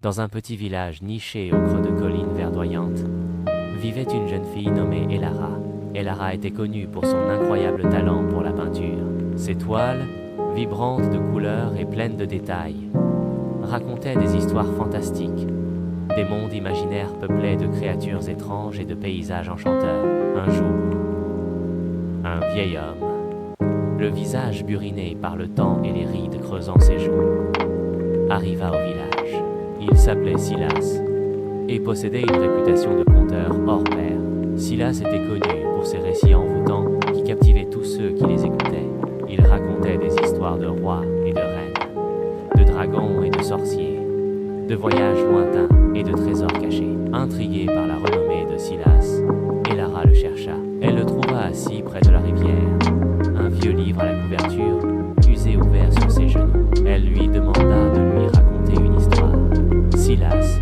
Dans un petit village niché au creux de collines verdoyantes, vivait une jeune fille nommée Elara. Elara était connue pour son incroyable talent pour la peinture. Ses toiles, vibrantes de couleurs et pleines de détails, racontaient des histoires fantastiques, des mondes imaginaires peuplés de créatures étranges et de paysages enchanteurs. Un jour, un vieil homme, le visage buriné par le temps et les rides creusant ses joues, arriva au village. Il s'appelait Silas et possédait une réputation de conteur hors pair. Silas était connu pour ses récits envoûtants qui captivaient tous ceux qui les écoutaient. Il racontait des histoires de rois et de reines, de dragons et de sorciers, de voyages lointains et de trésors cachés. Intriguée par la renommée de Silas, Elara le chercha. Elle le trouva assis près de la rivière, un vieux livre à la couverture, usé ouvert sur ses genoux. Elle lui demanda de lui raconter une histoire. Silas